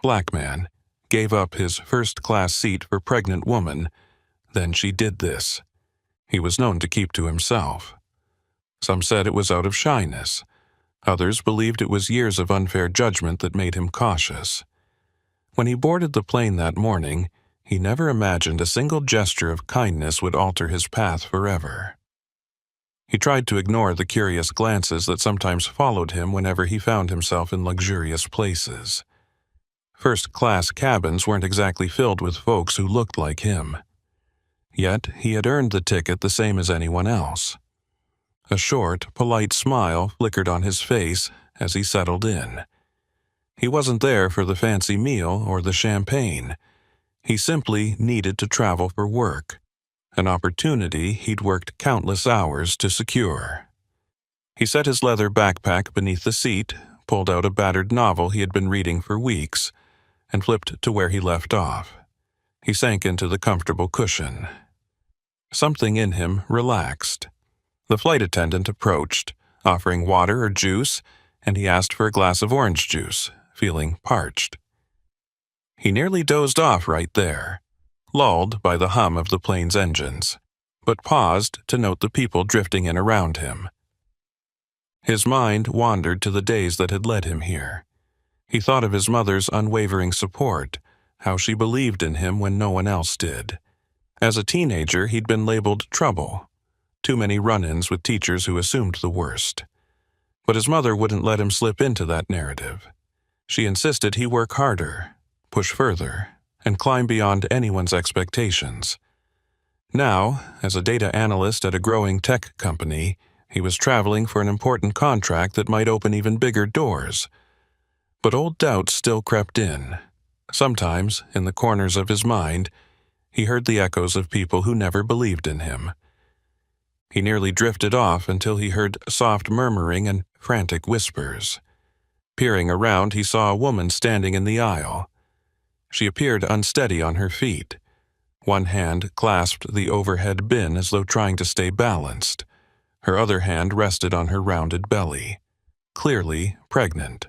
black man, gave up his first-class seat for pregnant woman, then she did this. He was known to keep to himself. Some said it was out of shyness. Others believed it was years of unfair judgment that made him cautious. When he boarded the plane that morning, he never imagined a single gesture of kindness would alter his path forever. He tried to ignore the curious glances that sometimes followed him whenever he found himself in luxurious places. First-class cabins weren't exactly filled with folks who looked like him. Yet he had earned the ticket the same as anyone else. A short, polite smile flickered on his face as he settled in. He wasn't there for the fancy meal or the champagne. He simply needed to travel for work, an opportunity he'd worked countless hours to secure. He set his leather backpack beneath the seat, pulled out a battered novel he had been reading for weeks, and flipped to where he left off. He sank into the comfortable cushion. Something in him relaxed. The flight attendant approached, offering water or juice, and he asked for a glass of orange juice, feeling parched. He nearly dozed off right there, lulled by the hum of the plane's engines, but paused to note the people drifting in around him. His mind wandered to the days that had led him here. He thought of his mother's unwavering support, how she believed in him when no one else did. As a teenager, he'd been labeled trouble. Too many run-ins with teachers who assumed the worst. But his mother wouldn't let him slip into that narrative. She insisted he work harder, push further, and climb beyond anyone's expectations. Now, as a data analyst at a growing tech company, he was traveling for an important contract that might open even bigger doors. But old doubts still crept in. Sometimes, in the corners of his mind, he heard the echoes of people who never believed in him. He nearly drifted off until he heard soft murmuring and frantic whispers. Peering around, he saw a woman standing in the aisle. She appeared unsteady on her feet. One hand clasped the overhead bin as though trying to stay balanced. Her other hand rested on her rounded belly. Clearly pregnant.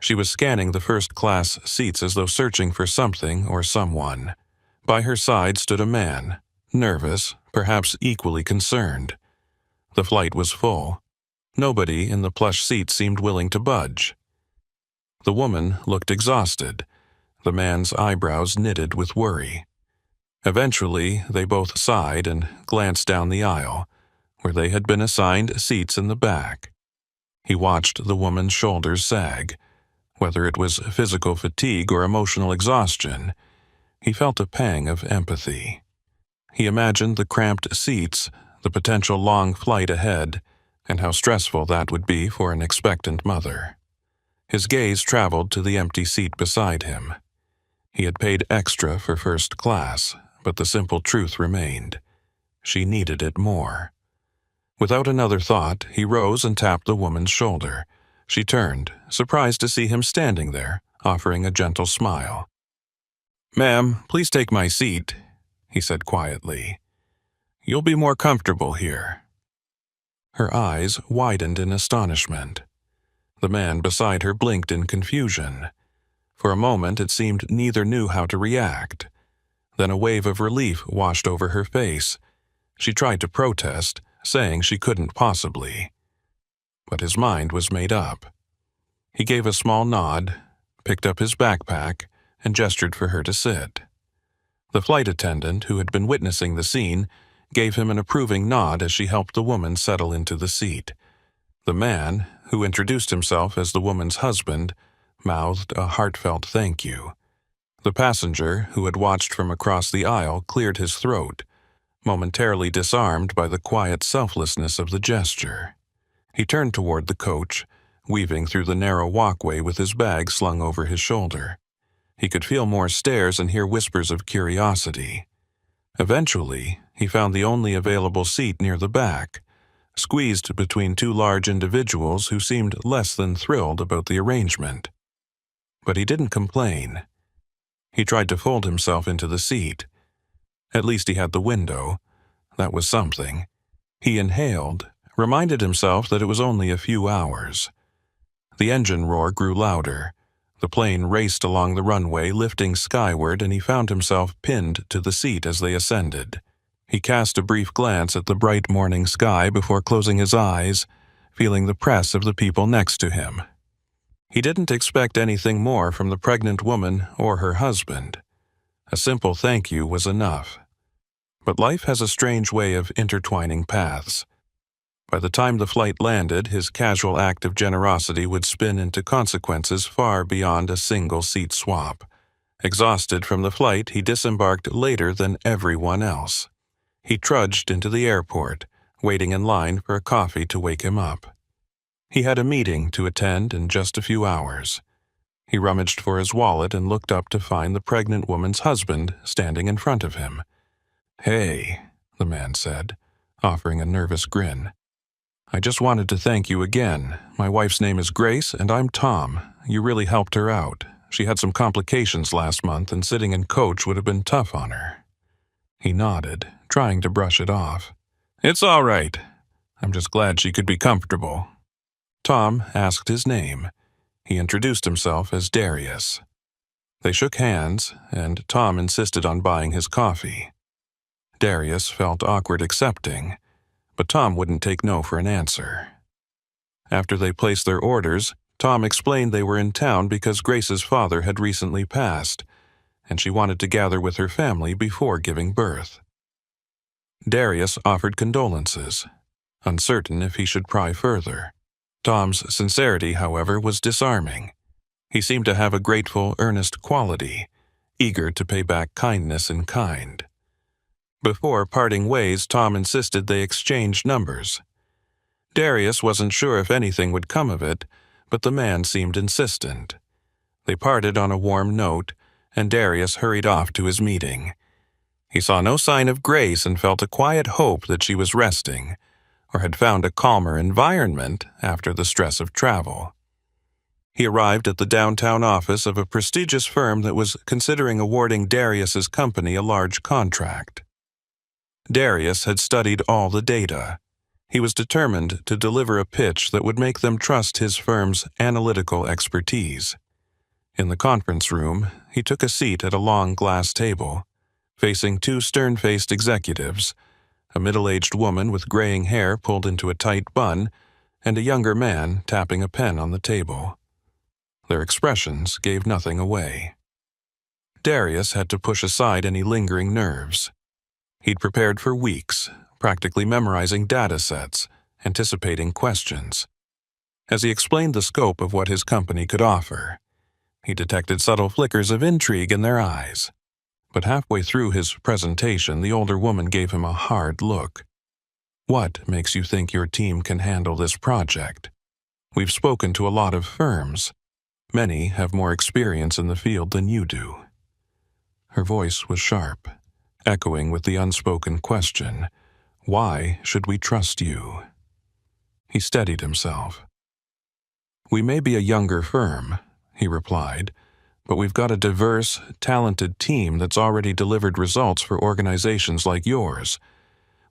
She was scanning the first-class seats as though searching for something or someone. By her side stood a man, nervous, perhaps equally concerned. The flight was full. Nobody in the plush seat seemed willing to budge. The woman looked exhausted, the man's eyebrows knitted with worry. Eventually, they both sighed and glanced down the aisle, where they had been assigned seats in the back. He watched the woman's shoulders sag. Whether it was physical fatigue or emotional exhaustion, he felt a pang of empathy. He imagined the cramped seats, the potential long flight ahead, and how stressful that would be for an expectant mother. His gaze traveled to the empty seat beside him. He had paid extra for first class, but the simple truth remained. She needed it more. Without another thought, he rose and tapped the woman's shoulder. She turned, surprised to see him standing there, offering a gentle smile. "Ma'am, please take my seat," he said quietly. "You'll be more comfortable here." Her eyes widened in astonishment. The man beside her blinked in confusion. For a moment it seemed neither knew how to react. Then a wave of relief washed over her face. She tried to protest, saying she couldn't possibly. But his mind was made up. He gave a small nod, picked up his backpack, and gestured for her to sit. The flight attendant, who had been witnessing the scene, gave him an approving nod as she helped the woman settle into the seat. The man, who introduced himself as the woman's husband, mouthed a heartfelt thank you. The passenger, who had watched from across the aisle, cleared his throat, momentarily disarmed by the quiet selflessness of the gesture. He turned toward the coach, weaving through the narrow walkway with his bag slung over his shoulder. He could feel more stares and hear whispers of curiosity. Eventually, he found the only available seat near the back, squeezed between two large individuals who seemed less than thrilled about the arrangement. But he didn't complain. He tried to fold himself into the seat. At least he had the window. That was something. He inhaled, reminded himself that it was only a few hours. The engine roar grew louder. The plane raced along the runway, lifting skyward, and he found himself pinned to the seat as they ascended. He cast a brief glance at the bright morning sky before closing his eyes, feeling the press of the people next to him. He didn't expect anything more from the pregnant woman or her husband. A simple thank you was enough. But life has a strange way of intertwining paths. By the time the flight landed, his casual act of generosity would spin into consequences far beyond a single seat swap. Exhausted from the flight, he disembarked later than everyone else. He trudged into the airport, waiting in line for a coffee to wake him up. He had a meeting to attend in just a few hours. He rummaged for his wallet and looked up to find the pregnant woman's husband standing in front of him. "Hey," the man said, offering a nervous grin. "I just wanted to thank you again. My wife's name is Grace, and I'm Tom. You really helped her out. She had some complications last month, and sitting in coach would have been tough on her." He nodded, trying to brush it off. "It's all right. I'm just glad she could be comfortable." Tom asked his name. He introduced himself as Darius. They shook hands, and Tom insisted on buying his coffee. Darius felt awkward accepting, but Tom wouldn't take no for an answer. After they placed their orders, Tom explained they were in town because Grace's father had recently passed, and she wanted to gather with her family before giving birth. Darius offered condolences, uncertain if he should pry further. Tom's sincerity, however, was disarming. He seemed to have a grateful, earnest quality, eager to pay back kindness in kind. Before parting ways, Tom insisted they exchange numbers. Darius wasn't sure if anything would come of it, but the man seemed insistent. They parted on a warm note, and Darius hurried off to his meeting. He saw no sign of Grace and felt a quiet hope that she was resting, or had found a calmer environment after the stress of travel. He arrived at the downtown office of a prestigious firm that was considering awarding Darius's company a large contract. Darius had studied all the data. He was determined to deliver a pitch that would make them trust his firm's analytical expertise. In the conference room, he took a seat at a long glass table, facing two stern-faced executives, a middle-aged woman with graying hair pulled into a tight bun, and a younger man tapping a pen on the table. Their expressions gave nothing away. Darius had to push aside any lingering nerves. He'd prepared for weeks, practically memorizing data sets, anticipating questions. As he explained the scope of what his company could offer, he detected subtle flickers of intrigue in their eyes. But halfway through his presentation, the older woman gave him a hard look. "What makes you think your team can handle this project? We've spoken to a lot of firms. Many have more experience in the field than you do." Her voice was sharp, echoing with the unspoken question, "Why should we trust you?" He steadied himself. "We may be a younger firm," he replied, "but we've got a diverse, talented team that's already delivered results for organizations like yours.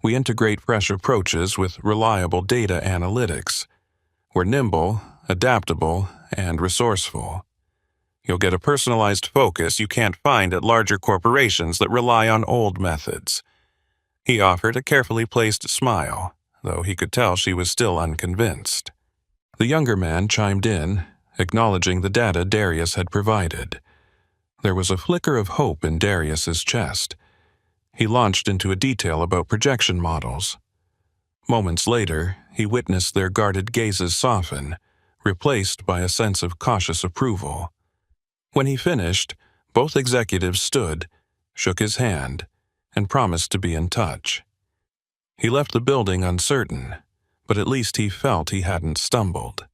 We integrate fresh approaches with reliable data analytics. We're nimble, adaptable, and resourceful. You'll get a personalized focus you can't find at larger corporations that rely on old methods." He offered a carefully placed smile, though he could tell she was still unconvinced. The younger man chimed in, acknowledging the data Darius had provided. There was a flicker of hope in Darius's chest. He launched into a detail about projection models. Moments later, he witnessed their guarded gazes soften, replaced by a sense of cautious approval. When he finished, both executives stood, shook his hand, and promised to be in touch. He left the building uncertain, but at least he felt he hadn't stumbled.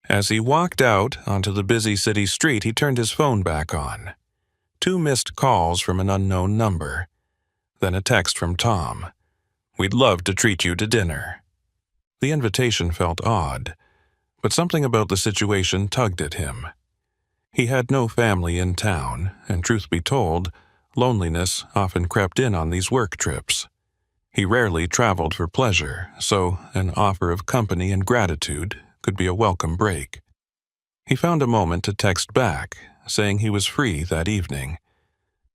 As he walked out onto the busy city street, he turned his phone back on. 2 missed calls from an unknown number. Then a text from Tom. "We'd love to treat you to dinner." The invitation felt odd, but something about the situation tugged at him. He had no family in town, and truth be told, loneliness often crept in on these work trips. He rarely traveled for pleasure, so an offer of company and gratitude could be a welcome break. He found a moment to text back, saying he was free that evening.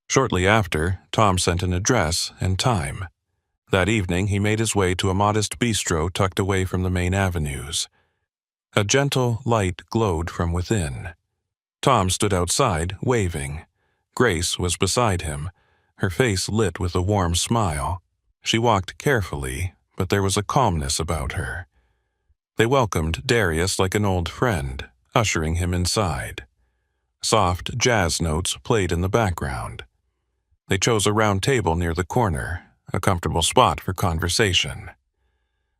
Shortly after, Tom sent an address and time. That evening, he made his way to a modest bistro tucked away from the main avenues. A gentle light glowed from within. Tom stood outside, waving. Grace was beside him, her face lit with a warm smile. She walked carefully, but there was a calmness about her. They welcomed Darius like an old friend, ushering him inside. Soft jazz notes played in the background. They chose a round table near the corner, a comfortable spot for conversation.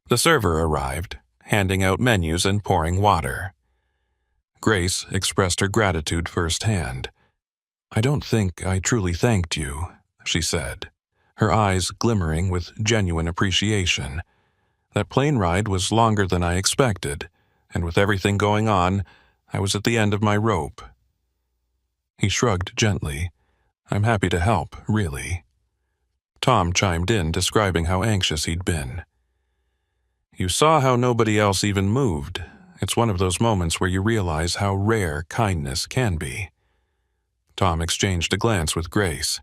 The server arrived, handing out menus and pouring water. Grace expressed her gratitude firsthand. "I don't think I truly thanked you," she said, her eyes glimmering with genuine appreciation. "That plane ride was longer than I expected, and with everything going on, I was at the end of my rope." He shrugged gently. "I'm happy to help, really." Tom chimed in, describing how anxious he'd been. "You saw how nobody else even moved. It's one of those moments where you realize how rare kindness can be." Tom exchanged a glance with Grace.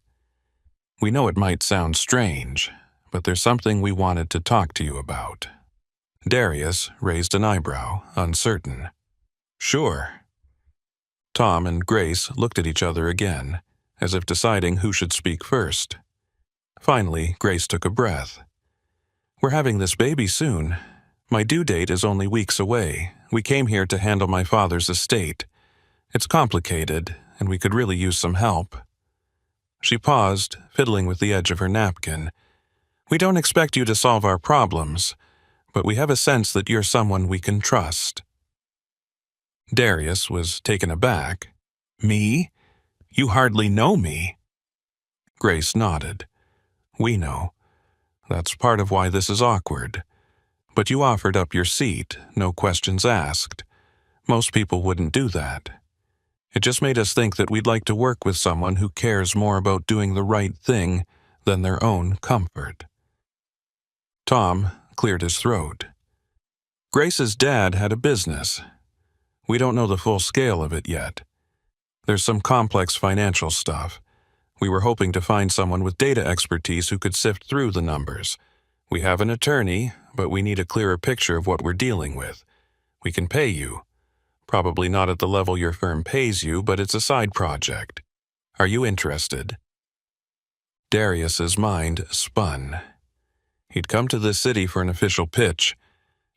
"We know it might sound strange, but there's something we wanted to talk to you about." Darius raised an eyebrow, uncertain. "Sure." Tom and Grace looked at each other again, as if deciding who should speak first. Finally, Grace took a breath. "We're having this baby soon. My due date is only weeks away. We came here to handle my father's estate. It's complicated, and we could really use some help." She paused, fiddling with the edge of her napkin. "We don't expect you to solve our problems, but we have a sense that you're someone we can trust." Darius was taken aback. "Me? You hardly know me." Grace nodded. "We know. That's part of why this is awkward. But you offered up your seat, no questions asked. Most people wouldn't do that. It just made us think that we'd like to work with someone who cares more about doing the right thing than their own comfort." Tom cleared his throat. "Grace's dad had a business. We don't know the full scale of it yet. There's some complex financial stuff. We were hoping to find someone with data expertise who could sift through the numbers. We have an attorney, but we need a clearer picture of what we're dealing with. We can pay you. Probably not at the level your firm pays you, but it's a side project. Are you interested?" Darius's mind spun. He'd come to this city for an official pitch,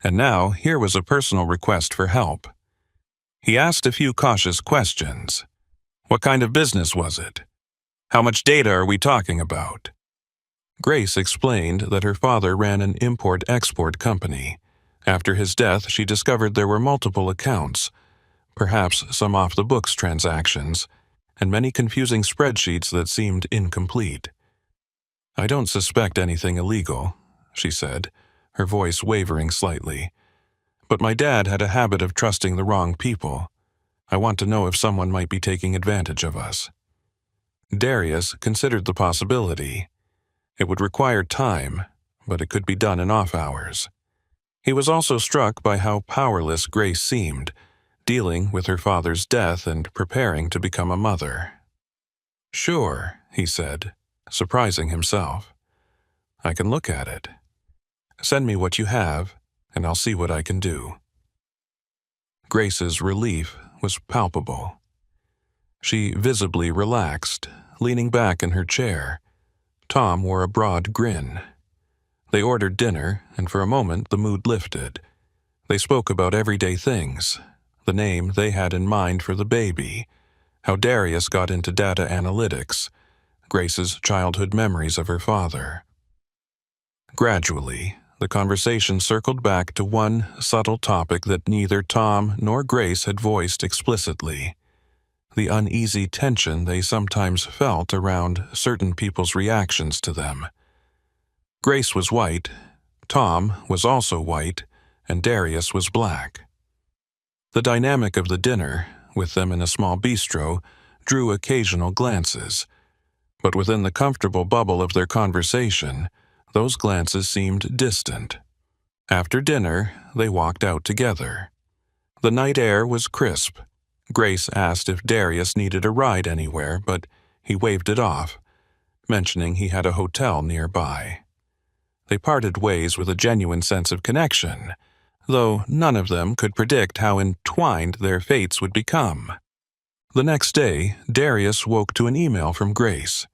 and now here was a personal request for help. He asked a few cautious questions. What kind of business was it? How much data are we talking about? Grace explained that her father ran an import-export company. After his death, she discovered there were multiple accounts, perhaps some off-the-books transactions, and many confusing spreadsheets that seemed incomplete. "I don't suspect anything illegal," she said, her voice wavering slightly. "But my dad had a habit of trusting the wrong people. I want to know if someone might be taking advantage of us." Darius considered the possibility. It would require time, but it could be done in off hours. He was also struck by how powerless Grace seemed, dealing with her father's death and preparing to become a mother. "Sure," he said, surprising himself. "I can look at it. Send me what you have, and I'll see what I can do." Grace's relief was palpable. She visibly relaxed, leaning back in her chair. Tom wore a broad grin. They ordered dinner, and for a moment the mood lifted. They spoke about everyday things, the name they had in mind for the baby, how Darius got into data analytics, Grace's childhood memories of her father. Gradually, the conversation circled back to one subtle topic that neither Tom nor Grace had voiced explicitly: the uneasy tension they sometimes felt around certain people's reactions to them. Grace was white, Tom was also white, and Darius was black. The dynamic of the dinner, with them in a small bistro, drew occasional glances, but within the comfortable bubble of their conversation, those glances seemed distant. After dinner, they walked out together. The night air was crisp, Grace asked if Darius needed a ride anywhere, but he waved it off, mentioning he had a hotel nearby. They parted ways with a genuine sense of connection, though none of them could predict how entwined their fates would become. The next day, Darius woke to an email from Grace.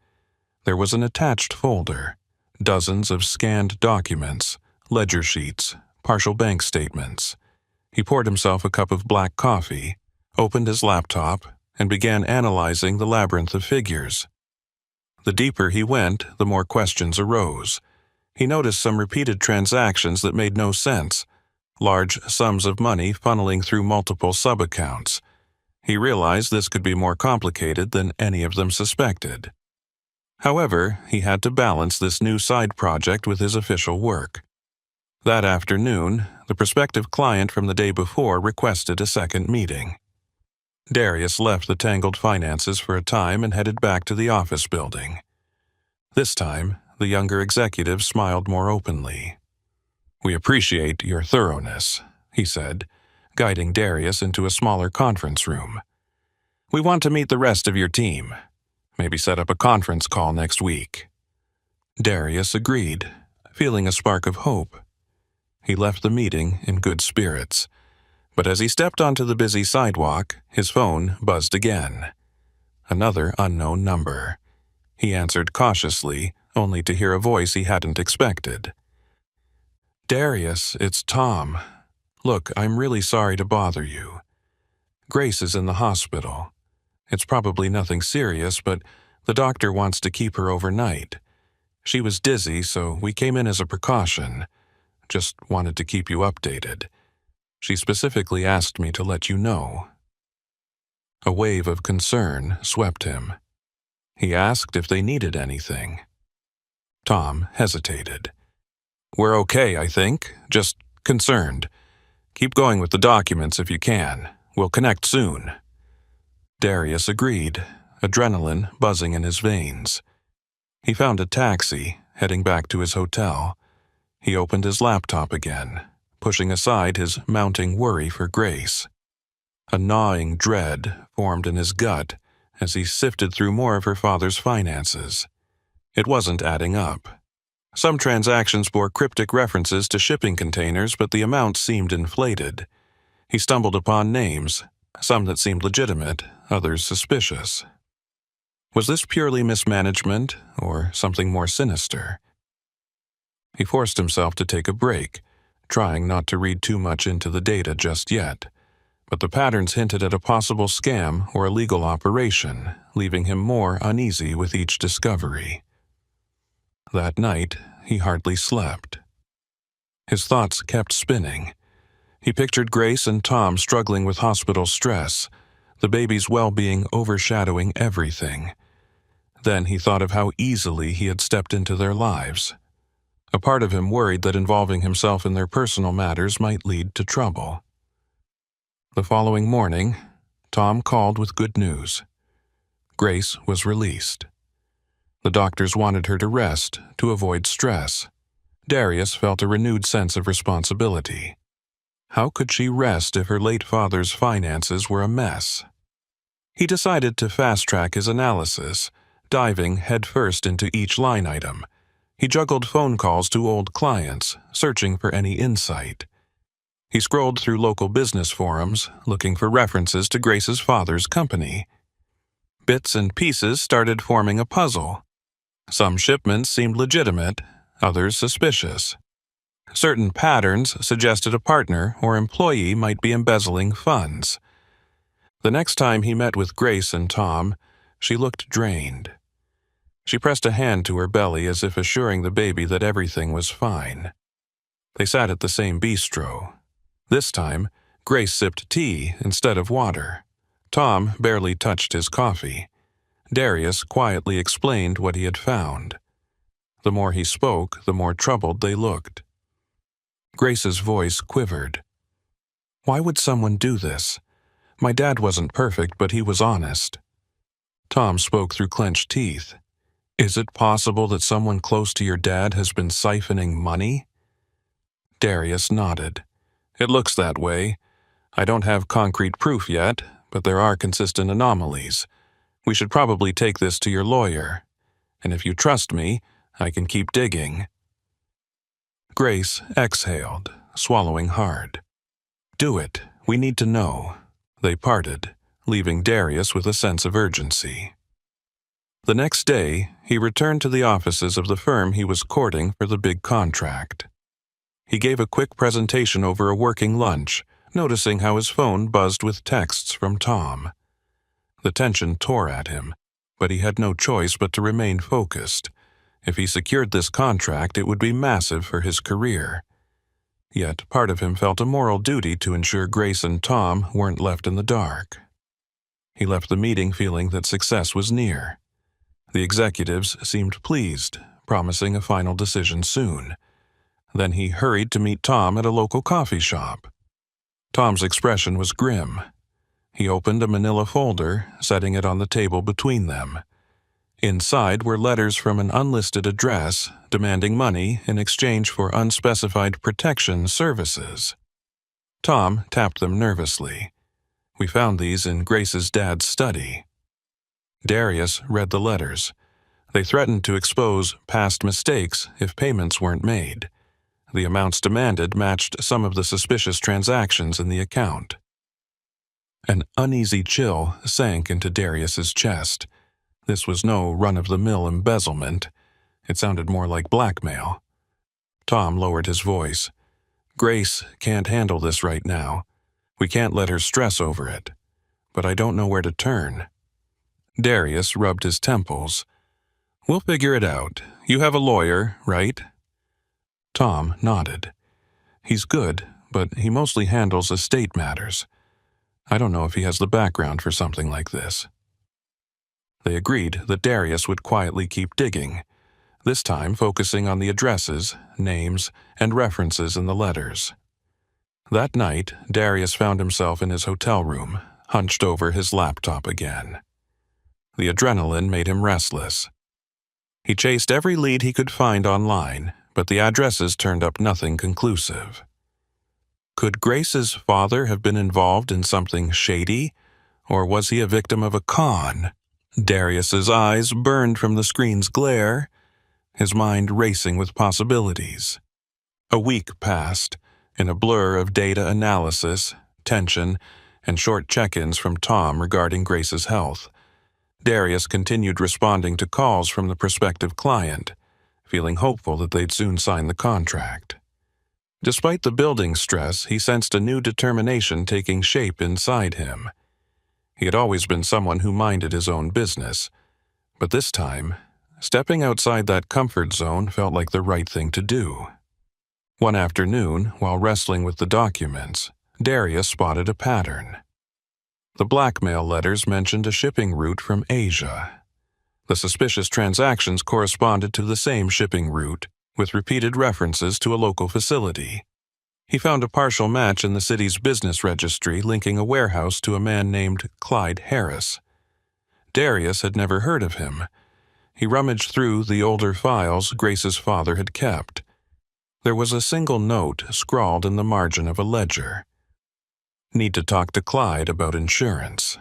There was an attached folder, dozens of scanned documents, ledger sheets, partial bank statements. He poured himself a cup of black coffee, opened his laptop, and began analyzing the labyrinth of figures. The deeper he went, the more questions arose. He noticed some repeated transactions that made no sense, large sums of money funneling through multiple sub-accounts. He realized this could be more complicated than any of them suspected. However, he had to balance this new side project with his official work. That afternoon, the prospective client from the day before requested a second meeting. Darius left the tangled finances for a time and headed back to the office building. This time, the younger executive smiled more openly. "We appreciate your thoroughness," he said, guiding Darius into a smaller conference room. "We want to meet the rest of your team. Maybe set up a conference call next week." Darius agreed, feeling a spark of hope. He left the meeting in good spirits, but as he stepped onto the busy sidewalk, his phone buzzed again. Another unknown number. He answered cautiously, only to hear a voice he hadn't expected. "Darius, it's Tom. Look, I'm really sorry to bother you. Grace is in the hospital. It's probably nothing serious, but the doctor wants to keep her overnight. She was dizzy, so we came in as a precaution. Just wanted to keep you updated. She specifically asked me to let you know." A wave of concern swept him. He asked if they needed anything. Tom hesitated. "We're okay, I think. Just concerned. Keep going with the documents if you can. We'll connect soon." Darius agreed, adrenaline buzzing in his veins. He found a taxi, heading back to his hotel. He opened his laptop again, pushing aside his mounting worry for Grace. A gnawing dread formed in his gut as he sifted through more of her father's finances. It wasn't adding up. Some transactions bore cryptic references to shipping containers, but the amounts seemed inflated. He stumbled upon names, some that seemed legitimate, others suspicious. Was this purely mismanagement, or something more sinister? He forced himself to take a break, trying not to read too much into the data just yet, but the patterns hinted at a possible scam or illegal operation, leaving him more uneasy with each discovery. That night, he hardly slept. His thoughts kept spinning. He pictured Grace and Tom struggling with hospital stress, the baby's well-being overshadowing everything. Then he thought of how easily he had stepped into their lives. A part of him worried that involving himself in their personal matters might lead to trouble. The following morning, Tom called with good news. Grace was released. The doctors wanted her to rest to avoid stress. Darius felt a renewed sense of responsibility. How could she rest if her late father's finances were a mess? He decided to fast-track his analysis, diving headfirst into each line item. He juggled phone calls to old clients, searching for any insight. He scrolled through local business forums, looking for references to Grace's father's company. Bits and pieces started forming a puzzle. Some shipments seemed legitimate, others suspicious. Certain patterns suggested a partner or employee might be embezzling funds. The next time he met with Grace and Tom, she looked drained. She pressed a hand to her belly as if assuring the baby that everything was fine. They sat at the same bistro. This time, Grace sipped tea instead of water. Tom barely touched his coffee. Darius quietly explained what he had found. The more he spoke, the more troubled they looked. Grace's voice quivered. "Why would someone do this? My dad wasn't perfect, but he was honest." Tom spoke through clenched teeth. "Is it possible that someone close to your dad has been siphoning money?" Darius nodded. "It looks that way. I don't have concrete proof yet, but there are consistent anomalies. We should probably take this to your lawyer, and if you trust me, I can keep digging." Grace exhaled, swallowing hard. "Do it. We need to know." They parted, leaving Darius with a sense of urgency. The next day, he returned to the offices of the firm he was courting for the big contract. He gave a quick presentation over a working lunch, noticing how his phone buzzed with texts from Tom. The tension tore at him, but he had no choice but to remain focused. If he secured this contract, it would be massive for his career. Yet part of him felt a moral duty to ensure Grace and Tom weren't left in the dark. He left the meeting feeling that success was near. The executives seemed pleased, promising a final decision soon. Then he hurried to meet Tom at a local coffee shop. Tom's expression was grim. He opened a manila folder, setting it on the table between them. Inside were letters from an unlisted address demanding money in exchange for unspecified protection services. Tom tapped them nervously. "We found these in Grace's dad's study." Darius read the letters. They threatened to expose past mistakes if payments weren't made. The amounts demanded matched some of the suspicious transactions in the account. An uneasy chill sank into Darius's chest. This was no run-of-the-mill embezzlement. It sounded more like blackmail. Tom lowered his voice. "Grace can't handle this right now. We can't let her stress over it. But I don't know where to turn." Darius rubbed his temples. "We'll figure it out. You have a lawyer, right?" Tom nodded. "He's good, but he mostly handles estate matters. I don't know if he has the background for something like this." They agreed that Darius would quietly keep digging, this time focusing on the addresses, names, and references in the letters. That night, Darius found himself in his hotel room, hunched over his laptop again. The adrenaline made him restless. He chased every lead he could find online, but the addresses turned up nothing conclusive. Could Grace's father have been involved in something shady, or was he a victim of a con? Darius's eyes burned from the screen's glare, his mind racing with possibilities. A week passed, in a blur of data analysis, tension, and short check-ins from Tom regarding Grace's health. Darius continued responding to calls from the prospective client, feeling hopeful that they'd soon sign the contract. Despite the building stress, he sensed a new determination taking shape inside him. He had always been someone who minded his own business, but this time, stepping outside that comfort zone felt like the right thing to do. One afternoon, while wrestling with the documents, Darius spotted a pattern. The blackmail letters mentioned a shipping route from Asia. The suspicious transactions corresponded to the same shipping route, with repeated references to a local facility. He found a partial match in the city's business registry linking a warehouse to a man named Clyde Harris. Darius had never heard of him. He rummaged through the older files Grace's father had kept. There was a single note scrawled in the margin of a ledger. "Need to talk to Clyde about insurance."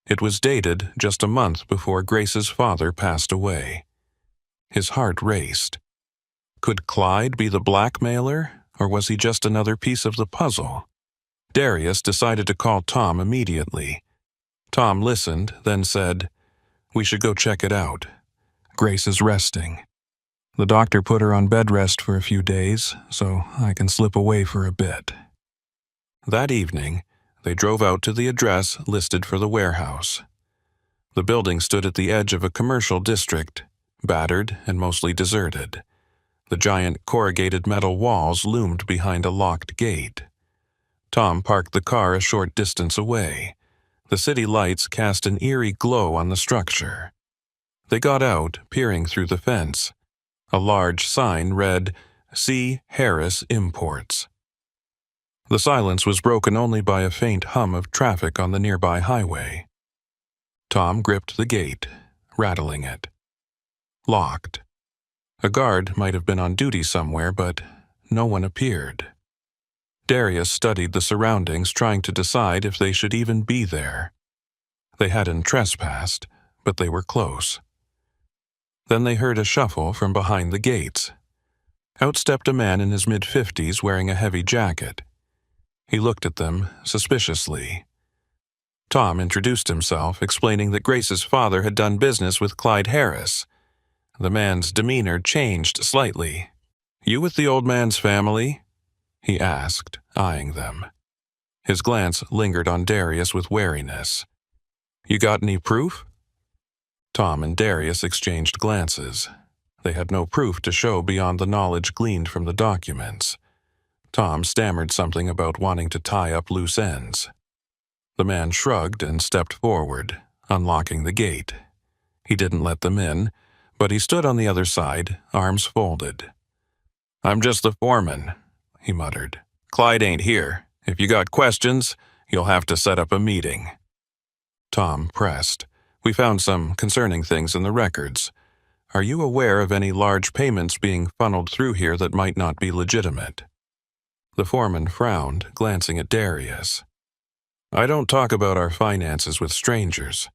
It was dated just a month before Grace's father passed away. His heart raced. Could Clyde be the blackmailer, or was he just another piece of the puzzle? Darius decided to call Tom immediately. Tom listened, then said, "We should go check it out. Grace is resting. The doctor put her on bed rest for a few days, so I can slip away for a bit." That evening, they drove out to the address listed for the warehouse. The building stood at the edge of a commercial district, battered and mostly deserted. The giant corrugated metal walls loomed behind a locked gate. Tom parked the car a short distance away. The city lights cast an eerie glow on the structure. They got out, peering through the fence. A large sign read, "C. Harris Imports." The silence was broken only by a faint hum of traffic on the nearby highway. Tom gripped the gate, rattling it. Locked. A guard might have been on duty somewhere, but no one appeared. Darius studied the surroundings, trying to decide if they should even be there. They hadn't trespassed, but they were close. Then they heard a shuffle from behind the gates. Out stepped a man in his mid-50s wearing a heavy jacket. He looked at them suspiciously. Tom introduced himself, explaining that Grace's father had done business with Clyde Harris. The man's demeanor changed slightly. "You with the old man's family?" he asked, eyeing them. His glance lingered on Darius with wariness. "You got any proof?" Tom and Darius exchanged glances. They had no proof to show beyond the knowledge gleaned from the documents. Tom stammered something about wanting to tie up loose ends. The man shrugged and stepped forward, unlocking the gate. He didn't let them in, but he stood on the other side, arms folded. "I'm just the foreman," he muttered. "Clyde ain't here. If you got questions, you'll have to set up a meeting." Tom pressed. "We found some concerning things in the records. Are you aware of any large payments being funneled through here that might not be legitimate?" The foreman frowned, glancing at Darius. "I don't talk about our finances with strangers,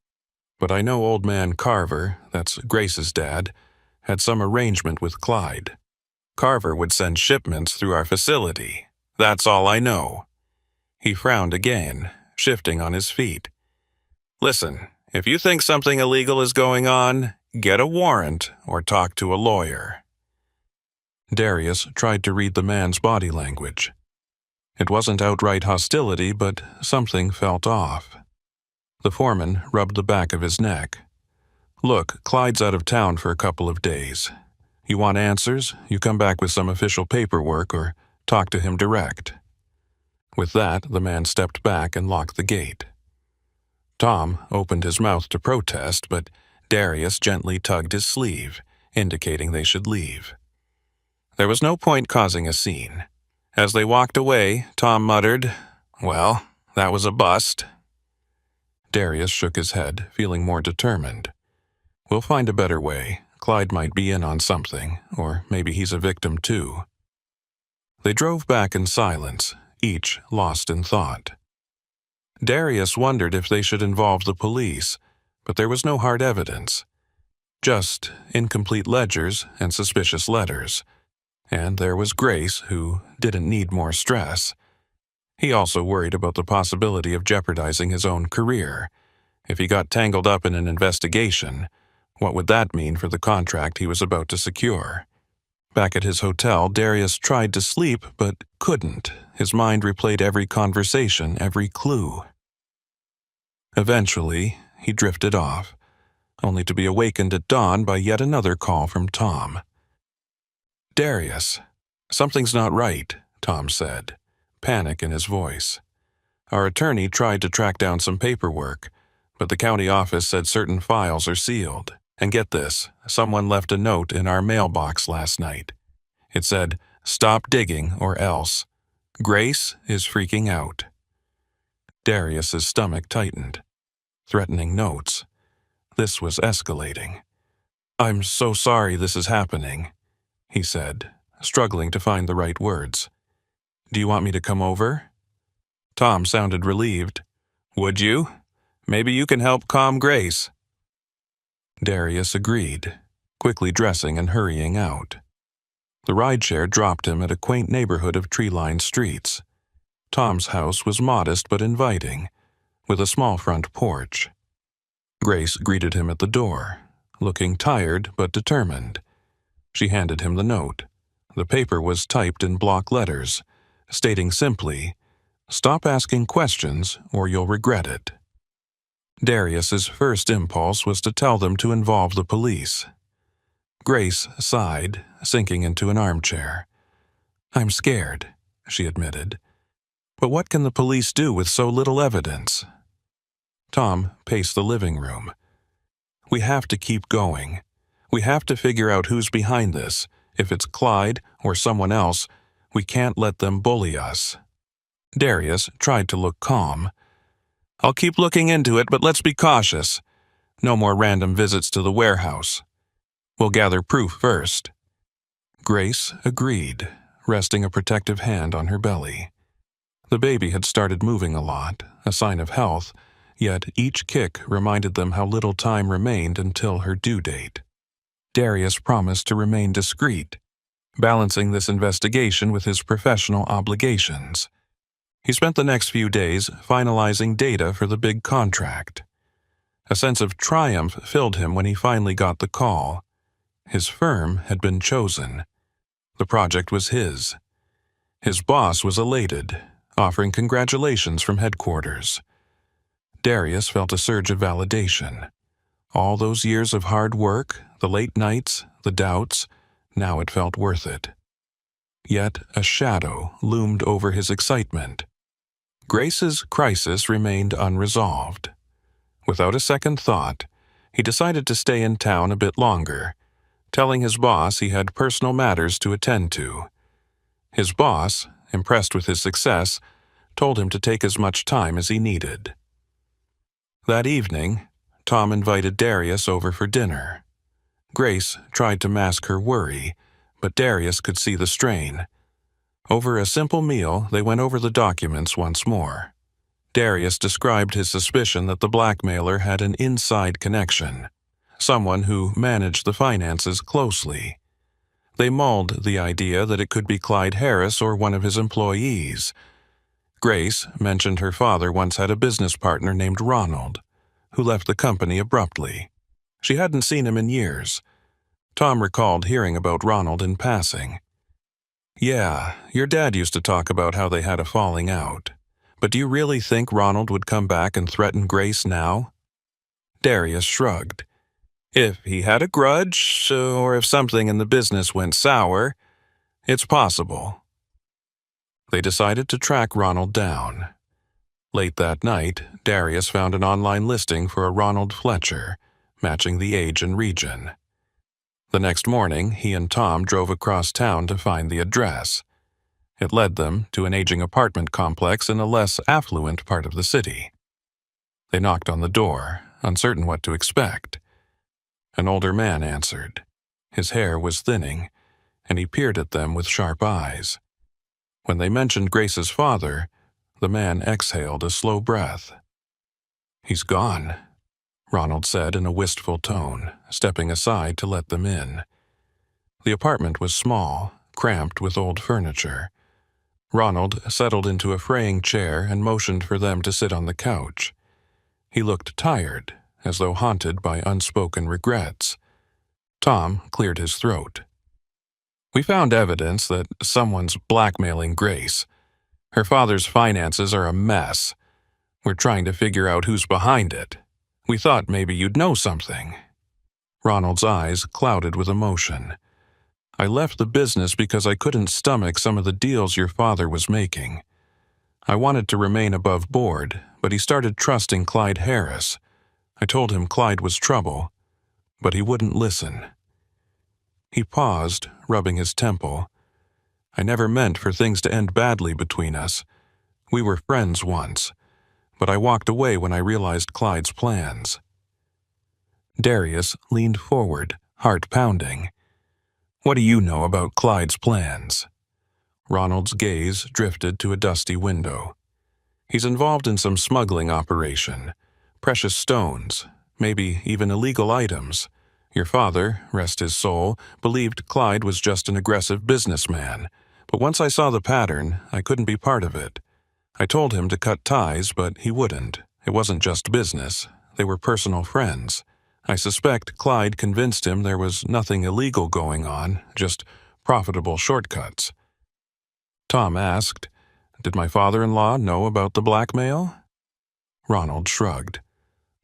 but I know old man Carver, that's Grace's dad, had some arrangement with Clyde. Carver would send shipments through our facility. That's all I know." He frowned again, shifting on his feet. "Listen, if you think something illegal is going on, get a warrant or talk to a lawyer." Darius tried to read the man's body language. It wasn't outright hostility, but something felt off. The foreman rubbed the back of his neck. "Look, Clyde's out of town for a couple of days. You want answers, you come back with some official paperwork or talk to him direct." With that, the man stepped back and locked the gate. Tom opened his mouth to protest, but Darius gently tugged his sleeve, indicating they should leave. There was no point causing a scene. As they walked away, Tom muttered, "Well, that was a bust." Darius shook his head, feeling more determined. "We'll find a better way. Clyde might be in on something, or maybe he's a victim too." They drove back in silence, each lost in thought. Darius wondered if they should involve the police, but there was no hard evidence. Just incomplete ledgers and suspicious letters. And there was Grace, who didn't need more stress. He also worried about the possibility of jeopardizing his own career. If he got tangled up in an investigation, what would that mean for the contract he was about to secure? Back at his hotel, Darius tried to sleep, but couldn't. His mind replayed every conversation, every clue. Eventually, he drifted off, only to be awakened at dawn by yet another call from Tom. "Darius, something's not right," Tom said, panic in his voice. "Our attorney tried to track down some paperwork, but the county office said certain files are sealed. And get this, someone left a note in our mailbox last night. It said, 'Stop digging or else. Grace is freaking out.'" Darius's stomach tightened. Threatening notes. This was escalating. "I'm so sorry this is happening," he said, struggling to find the right words. "Do you want me to come over?" Tom sounded relieved. "Would you? Maybe you can help calm Grace." Darius agreed, quickly dressing and hurrying out. The rideshare dropped him at a quaint neighborhood of tree-lined streets. Tom's house was modest but inviting, with a small front porch. Grace greeted him at the door, looking tired but determined. She handed him the note. The paper was typed in block letters, stating simply, "Stop asking questions or you'll regret it." Darius's first impulse was to tell them to involve the police. Grace sighed, sinking into an armchair. "I'm scared," she admitted. "But what can the police do with so little evidence?" Tom paced the living room. "We have to keep going. We have to figure out who's behind this. If it's Clyde or someone else, we can't let them bully us." Darius tried to look calm. "I'll keep looking into it, but let's be cautious. No more random visits to the warehouse. We'll gather proof first." Grace agreed, resting a protective hand on her belly. The baby had started moving a lot, a sign of health, yet each kick reminded them how little time remained until her due date. Darius promised to remain discreet, balancing this investigation with his professional obligations. He spent the next few days finalizing data for the big contract. A sense of triumph filled him when he finally got the call. His firm had been chosen. The project was his. His boss was elated, offering congratulations from headquarters. Darius felt a surge of validation. All those years of hard work, the late nights, the doubts, now it felt worth it. Yet a shadow loomed over his excitement. Grace's crisis remained unresolved. Without a second thought, he decided to stay in town a bit longer, telling his boss he had personal matters to attend to. His boss, impressed with his success, told him to take as much time as he needed. That evening, Tom invited Darius over for dinner. Grace tried to mask her worry, but Darius could see the strain. Over a simple meal, they went over the documents once more. Darius described his suspicion that the blackmailer had an inside connection, someone who managed the finances closely. They mulled the idea that it could be Clyde Harris or one of his employees. Grace mentioned her father once had a business partner named Ronald, who left the company abruptly. She hadn't seen him in years. Tom recalled hearing about Ronald in passing. "Yeah, your dad used to talk about how they had a falling out. But do you really think Ronald would come back and threaten Grace now?" Darius shrugged. "If he had a grudge, or if something in the business went sour, it's possible." They decided to track Ronald down. Late that night, Darius found an online listing for a Ronald Fletcher, matching the age and region. The next morning, he and Tom drove across town to find the address. It led them to an aging apartment complex in a less affluent part of the city. They knocked on the door, uncertain what to expect. An older man answered. His hair was thinning, and he peered at them with sharp eyes. When they mentioned Grace's father, the man exhaled a slow breath. "He's gone," Ronald said in a wistful tone, stepping aside to let them in. The apartment was small, cramped with old furniture. Ronald settled into a fraying chair and motioned for them to sit on the couch. He looked tired, as though haunted by unspoken regrets. Tom cleared his throat. "We found evidence that someone's blackmailing Grace. Her father's finances are a mess. We're trying to figure out who's behind it. We thought maybe you'd know something." Ronald's eyes clouded with emotion. "I left the business because I couldn't stomach some of the deals your father was making. I wanted to remain above board, but he started trusting Clyde Harris. I told him Clyde was trouble, but he wouldn't listen." He paused, rubbing his temple. "I never meant for things to end badly between us. We were friends once, but I walked away when I realized Clyde's plans." Darius leaned forward, heart pounding. "What do you know about Clyde's plans?" Ronald's gaze drifted to a dusty window. "He's involved in some smuggling operation. Precious stones, maybe even illegal items. Your father, rest his soul, believed Clyde was just an aggressive businessman. But once I saw the pattern, I couldn't be part of it. I told him to cut ties, but he wouldn't. It wasn't just business. They were personal friends. I suspect Clyde convinced him there was nothing illegal going on, just profitable shortcuts." Tom asked, "Did my father-in-law know about the blackmail?" Ronald shrugged.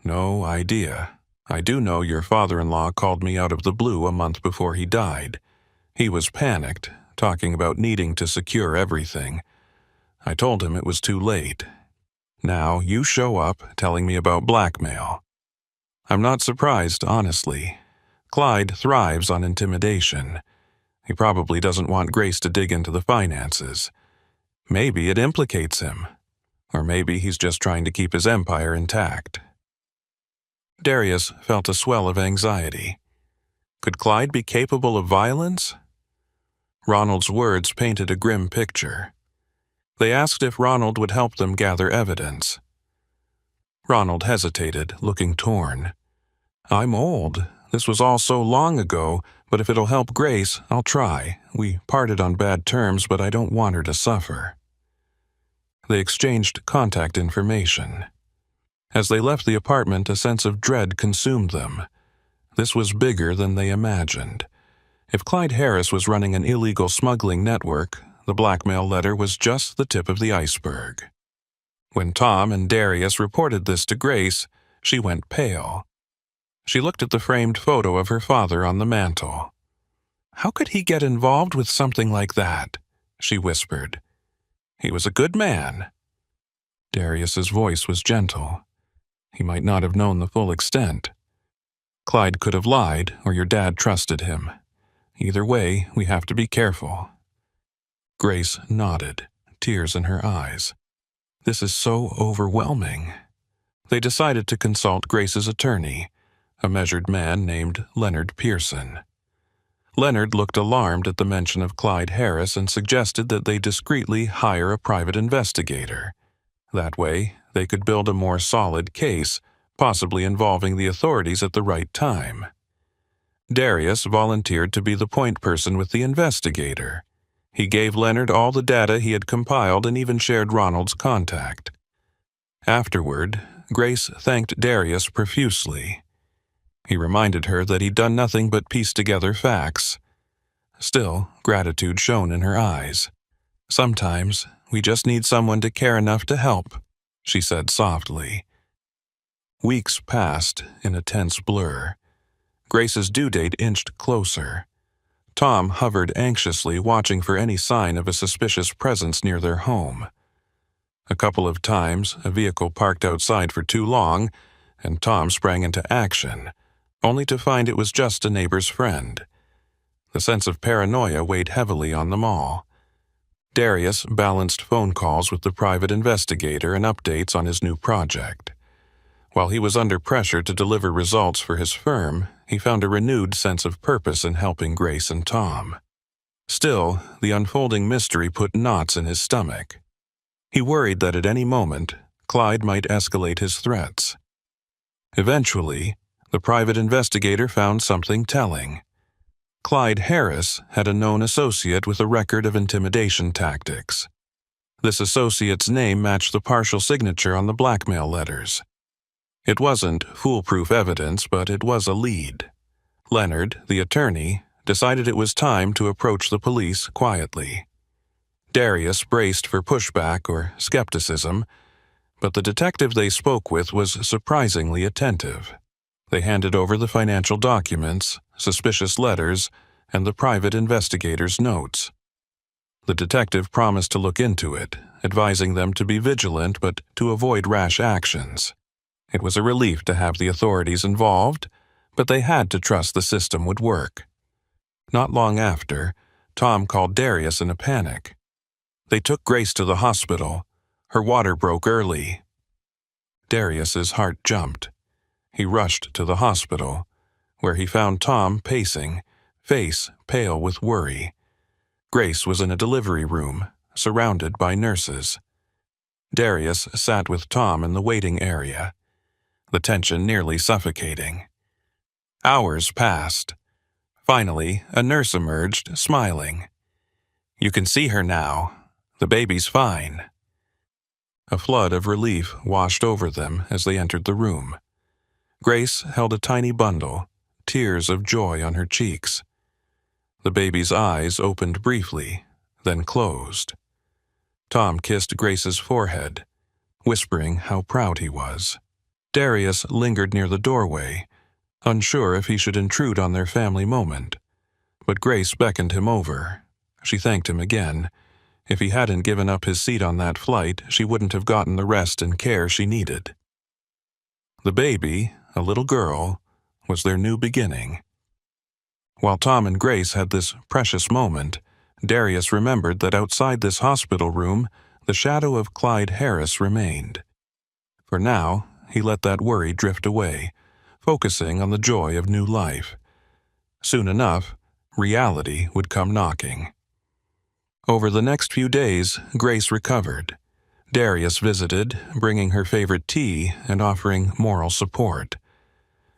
"No idea. I do know your father-in-law called me out of the blue a month before he died. He was panicked, talking about needing to secure everything. I told him it was too late. Now you show up telling me about blackmail. I'm not surprised, honestly. Clyde thrives on intimidation. He probably doesn't want Grace to dig into the finances. Maybe it implicates him. Or maybe he's just trying to keep his empire intact." Darius felt a swell of anxiety. Could Clyde be capable of violence? Ronald's words painted a grim picture. They asked if Ronald would help them gather evidence. Ronald hesitated, looking torn. "I'm old. This was all so long ago, but if it'll help Grace, I'll try. We parted on bad terms, but I don't want her to suffer." They exchanged contact information. As they left the apartment, a sense of dread consumed them. This was bigger than they imagined. If Clyde Harris was running an illegal smuggling network, the blackmail letter was just the tip of the iceberg. When Tom and Darius reported this to Grace, she went pale. She looked at the framed photo of her father on the mantel. "How could he get involved with something like that?" she whispered. "He was a good man." Darius's voice was gentle. He might not have known the full extent. "Clyde could have lied, or your dad trusted him. Either way, we have to be careful." Grace nodded, tears in her eyes. "This is so overwhelming." They decided to consult Grace's attorney, a measured man named Leonard Pearson. Leonard looked alarmed at the mention of Clyde Harris and suggested that they discreetly hire a private investigator. That way, they could build a more solid case, possibly involving the authorities at the right time. Darius volunteered to be the point person with the investigator. He gave Leonard all the data he had compiled and even shared Ronald's contact. Afterward, Grace thanked Darius profusely. He reminded her that he'd done nothing but piece together facts. Still, gratitude shone in her eyes. "Sometimes, we just need someone to care enough to help," she said softly. Weeks passed in a tense blur. Grace's due date inched closer. Tom hovered anxiously, watching for any sign of a suspicious presence near their home. A couple of times, a vehicle parked outside for too long, and Tom sprang into action, only to find it was just a neighbor's friend. The sense of paranoia weighed heavily on them all. Darius balanced phone calls with the private investigator and updates on his new project. While he was under pressure to deliver results for his firm, he found a renewed sense of purpose in helping Grace and Tom. Still, the unfolding mystery put knots in his stomach. He worried that at any moment, Clyde might escalate his threats. Eventually, the private investigator found something telling. Clyde Harris had a known associate with a record of intimidation tactics. This associate's name matched the partial signature on the blackmail letters. It wasn't foolproof evidence, but it was a lead. Leonard, the attorney, decided it was time to approach the police quietly. Darius braced for pushback or skepticism, but the detective they spoke with was surprisingly attentive. They handed over the financial documents, suspicious letters, and the private investigator's notes. The detective promised to look into it, advising them to be vigilant but to avoid rash actions. It was a relief to have the authorities involved, but they had to trust the system would work. Not long after, Tom called Darius in a panic. They took Grace to the hospital. Her water broke early. Darius's heart jumped. He rushed to the hospital, where he found Tom pacing, face pale with worry. Grace was in a delivery room, surrounded by nurses. Darius sat with Tom in the waiting area, the tension nearly suffocating. Hours passed. Finally, a nurse emerged, smiling. "You can see her now. The baby's fine." A flood of relief washed over them as they entered the room. Grace held a tiny bundle, tears of joy on her cheeks. The baby's eyes opened briefly, then closed. Tom kissed Grace's forehead, whispering how proud he was. Darius lingered near the doorway, unsure if he should intrude on their family moment. But Grace beckoned him over. She thanked him again. If he hadn't given up his seat on that flight, she wouldn't have gotten the rest and care she needed. The baby, a little girl, was their new beginning. While Tom and Grace had this precious moment, Darius remembered that outside this hospital room, the shadow of Clyde Harris remained. For now, he let that worry drift away, focusing on the joy of new life. Soon enough, reality would come knocking. Over the next few days, Grace recovered. Darius visited, bringing her favorite tea and offering moral support.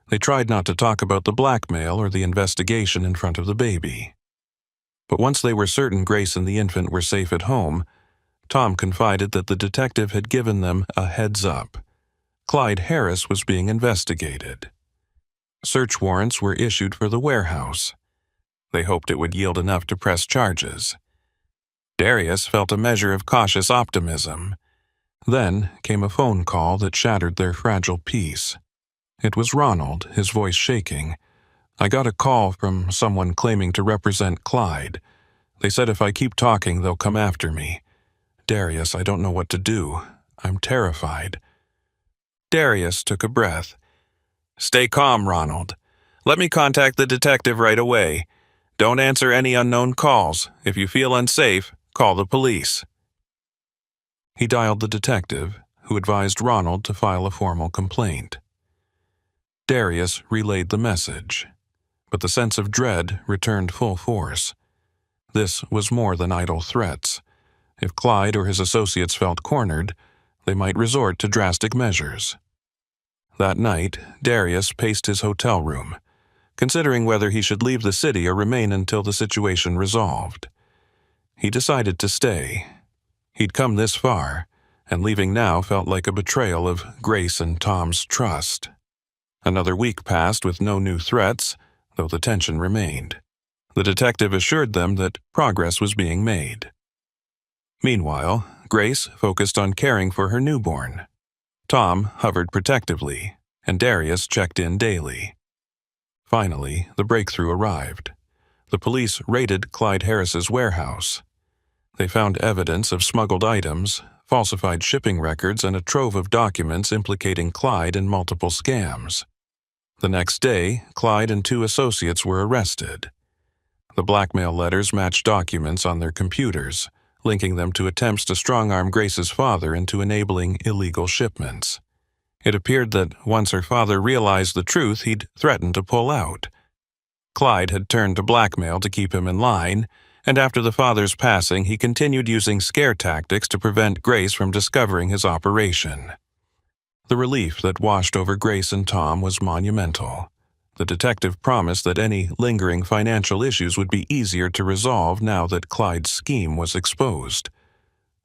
They tried not to talk about the blackmail or the investigation in front of the baby. But once they were certain Grace and the infant were safe at home, Tom confided that the detective had given them a heads up. Clyde Harris was being investigated. Search warrants were issued for the warehouse. They hoped it would yield enough to press charges. Darius felt a measure of cautious optimism. Then came a phone call that shattered their fragile peace. It was Ronald, his voice shaking. "I got a call from someone claiming to represent Clyde. They said if I keep talking, they'll come after me. Darius, I don't know what to do. I'm terrified." Darius took a breath. "Stay calm, Ronald. Let me contact the detective right away. Don't answer any unknown calls. If you feel unsafe, call the police." He dialed the detective, who advised Ronald to file a formal complaint. Darius relayed the message, but the sense of dread returned full force. This was more than idle threats. If Clyde or his associates felt cornered, they might resort to drastic measures. That night, Darius paced his hotel room, considering whether he should leave the city or remain until the situation resolved. He decided to stay. He'd come this far, and leaving now felt like a betrayal of Grace and Tom's trust. Another week passed with no new threats, though the tension remained. The detective assured them that progress was being made. Meanwhile, Grace focused on caring for her newborn. Tom hovered protectively, and Darius checked in daily. Finally, the breakthrough arrived. The police raided Clyde Harris's warehouse. They found evidence of smuggled items, falsified shipping records, and a trove of documents implicating Clyde in multiple scams. The next day, Clyde and 2 associates were arrested. The blackmail letters matched documents on their computers, linking them to attempts to strong-arm Grace's father into enabling illegal shipments. It appeared that once her father realized the truth, he'd threatened to pull out. Clyde had turned to blackmail to keep him in line, and after the father's passing, he continued using scare tactics to prevent Grace from discovering his operation. The relief that washed over Grace and Tom was monumental. The detective promised that any lingering financial issues would be easier to resolve now that Clyde's scheme was exposed.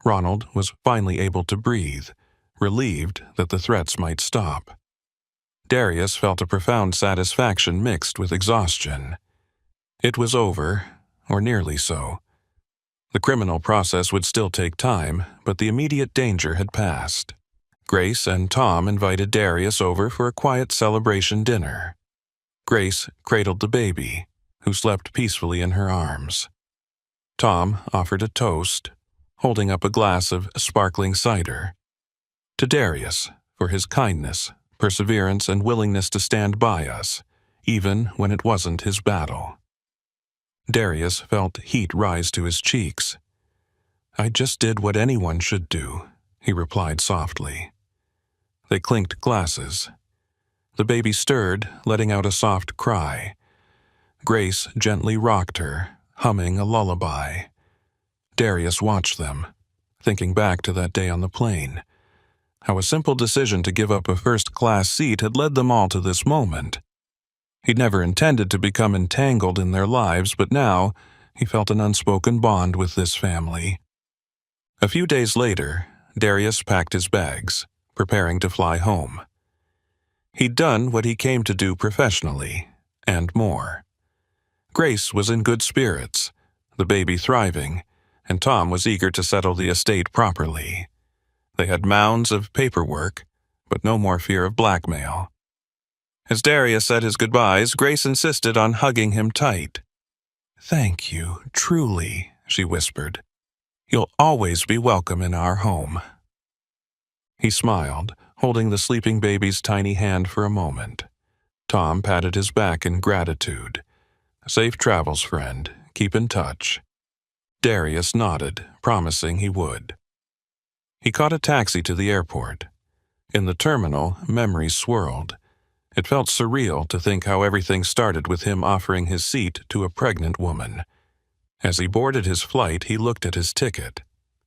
Ronald was finally able to breathe, relieved that the threats might stop. Darius felt a profound satisfaction mixed with exhaustion. It was over, or nearly so. The criminal process would still take time, but the immediate danger had passed. Grace and Tom invited Darius over for a quiet celebration dinner. Grace cradled the baby, who slept peacefully in her arms. Tom offered a toast, holding up a glass of sparkling cider. To Darius, for his kindness, perseverance, and willingness to stand by us, even when it wasn't his battle. Darius felt heat rise to his cheeks. "I just did what anyone should do," he replied softly. They clinked glasses. The baby stirred, letting out a soft cry. Grace gently rocked her, humming a lullaby. Darius watched them, thinking back to that day on the plane. How a simple decision to give up a first-class seat had led them all to this moment. He'd never intended to become entangled in their lives, but now he felt an unspoken bond with this family. A few days later, Darius packed his bags, preparing to fly home. He'd done what he came to do professionally, and more. Grace was in good spirits, the baby thriving, and Tom was eager to settle the estate properly. They had mounds of paperwork, but no more fear of blackmail. As Darius said his goodbyes, Grace insisted on hugging him tight. "Thank you, truly," she whispered. "You'll always be welcome in our home." He smiled, holding the sleeping baby's tiny hand for a moment. Tom patted his back in gratitude. "Safe travels, friend. Keep in touch." Darius nodded, promising he would. He caught a taxi to the airport. In the terminal, memories swirled. It felt surreal to think how everything started with him offering his seat to a pregnant woman. As he boarded his flight, he looked at his ticket.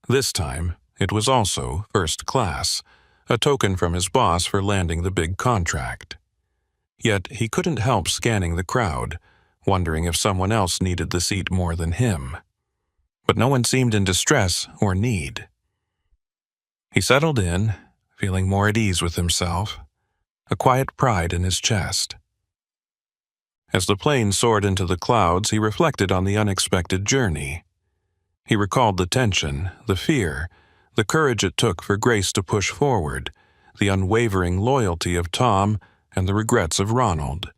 This time, it was also first class, a token from his boss for landing the big contract. Yet he couldn't help scanning the crowd, wondering if someone else needed the seat more than him. But no one seemed in distress or need. He settled in, feeling more at ease with himself, a quiet pride in his chest. As the plane soared into the clouds, he reflected on the unexpected journey. He recalled the tension, the fear, the courage it took for Grace to push forward, the unwavering loyalty of Tom, and the regrets of Ronald.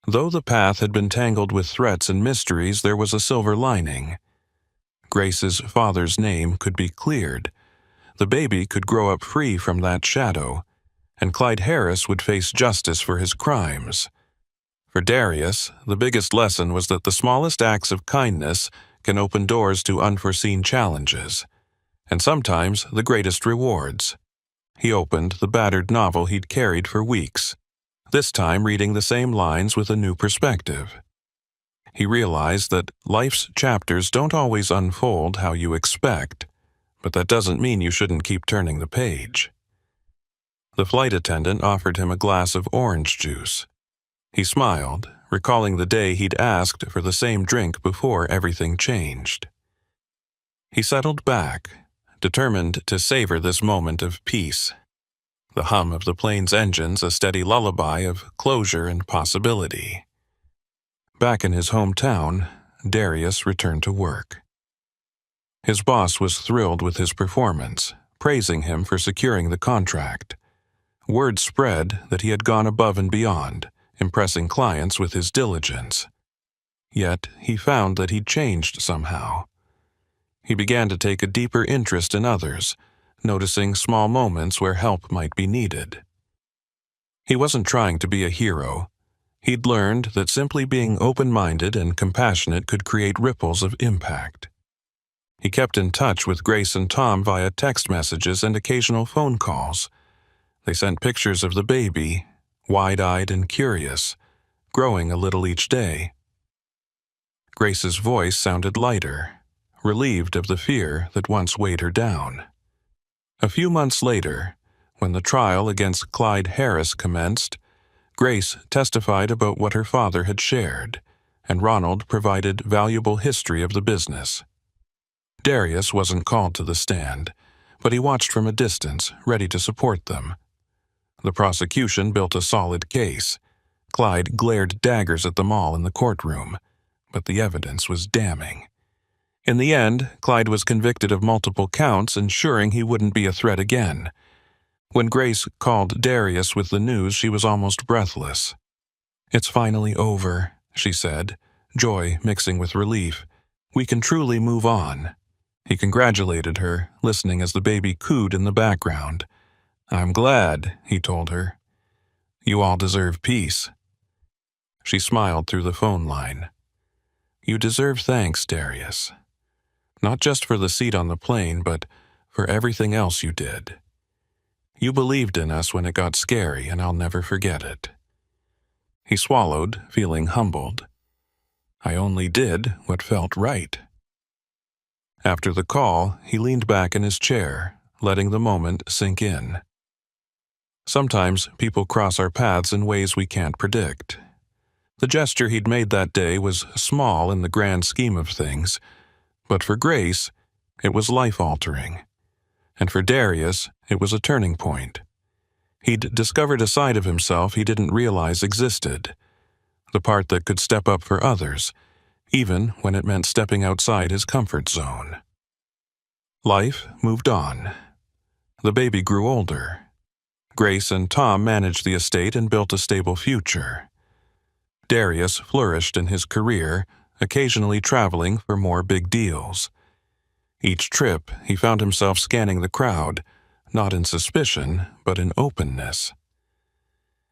Though the path had been tangled with threats and mysteries, there was a silver lining. Grace's father's name could be cleared. The baby could grow up free from that shadow, and Clyde Harris would face justice for his crimes. For Darius, the biggest lesson was that the smallest acts of kindness can open doors to unforeseen challenges, and sometimes the greatest rewards. He opened the battered novel he'd carried for weeks, this time reading the same lines with a new perspective. He realized that life's chapters don't always unfold how you expect, but that doesn't mean you shouldn't keep turning the page. The flight attendant offered him a glass of orange juice. He smiled, recalling the day he'd asked for the same drink before everything changed. He settled back, determined to savor this moment of peace. The hum of the plane's engines a steady lullaby of closure and possibility. Back in his hometown, Darius returned to work. His boss was thrilled with his performance, praising him for securing the contract. Word spread that he had gone above and beyond, impressing clients with his diligence. Yet he found that he'd changed somehow. He began to take a deeper interest in others, noticing small moments where help might be needed. He wasn't trying to be a hero. He'd learned that simply being open-minded and compassionate could create ripples of impact. He kept in touch with Grace and Tom via text messages and occasional phone calls. They sent pictures of the baby, wide-eyed and curious, growing a little each day. Grace's voice sounded lighter, relieved of the fear that once weighed her down. A few months later, when the trial against Clyde Harris commenced, Grace testified about what her father had shared, and Ronald provided valuable history of the business. Darius wasn't called to the stand, but he watched from a distance, ready to support them. The prosecution built a solid case. Clyde glared daggers at them all in the courtroom, but the evidence was damning. In the end, Clyde was convicted of multiple counts, ensuring he wouldn't be a threat again. When Grace called Darius with the news, she was almost breathless. "It's finally over," she said, joy mixing with relief. "We can truly move on." He congratulated her, listening as the baby cooed in the background. "I'm glad," he told her. "You all deserve peace." She smiled through the phone line. "You deserve thanks, Darius. Not just for the seat on the plane, but for everything else you did. You believed in us when it got scary, and I'll never forget it." He swallowed, feeling humbled. "I only did what felt right." After the call, he leaned back in his chair, letting the moment sink in. Sometimes people cross our paths in ways we can't predict. The gesture he'd made that day was small in the grand scheme of things, but for Grace, it was life-altering. And for Darius, it was a turning point. He'd discovered a side of himself he didn't realize existed, the part that could step up for others, even when it meant stepping outside his comfort zone. Life moved on. The baby grew older. Grace and Tom managed the estate and built a stable future. Darius flourished in his career, occasionally traveling for more big deals. Each trip, he found himself scanning the crowd, not in suspicion, but in openness.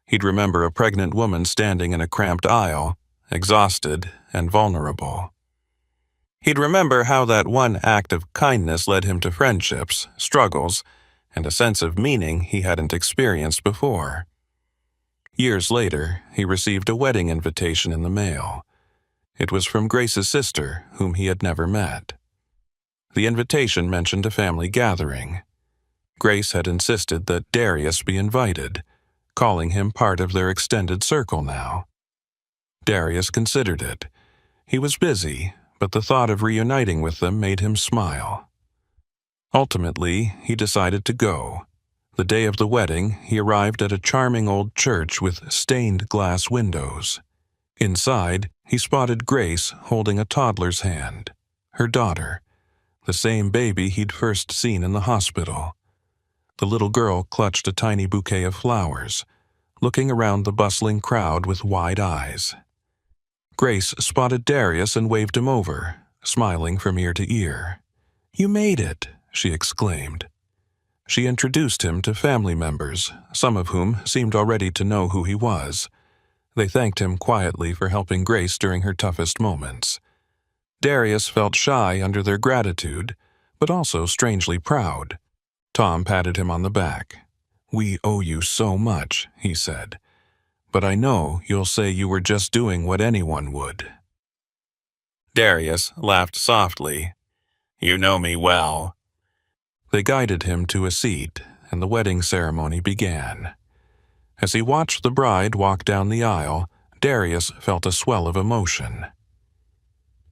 He'd remember a pregnant woman standing in a cramped aisle, exhausted and vulnerable. He'd remember how that one act of kindness led him to friendships, struggles, and a sense of meaning he hadn't experienced before. Years later, he received a wedding invitation in the mail. It was from Grace's sister, whom he had never met. The invitation mentioned a family gathering. Grace had insisted that Darius be invited, calling him part of their extended circle now. Darius considered it. He was busy, but the thought of reuniting with them made him smile. Ultimately, he decided to go. The day of the wedding, he arrived at a charming old church with stained glass windows. Inside, he spotted Grace holding a toddler's hand, her daughter, the same baby he'd first seen in the hospital. The little girl clutched a tiny bouquet of flowers, looking around the bustling crowd with wide eyes. Grace spotted Darius and waved him over, smiling from ear to ear. "You made it," she exclaimed. She introduced him to family members, some of whom seemed already to know who he was. They thanked him quietly for helping Grace during her toughest moments. Darius felt shy under their gratitude, but also strangely proud. Tom patted him on the back. "We owe you so much," he said. "But I know you'll say you were just doing what anyone would." Darius laughed softly. "You know me well." They guided him to a seat, and the wedding ceremony began. As he watched the bride walk down the aisle, Darius felt a swell of emotion.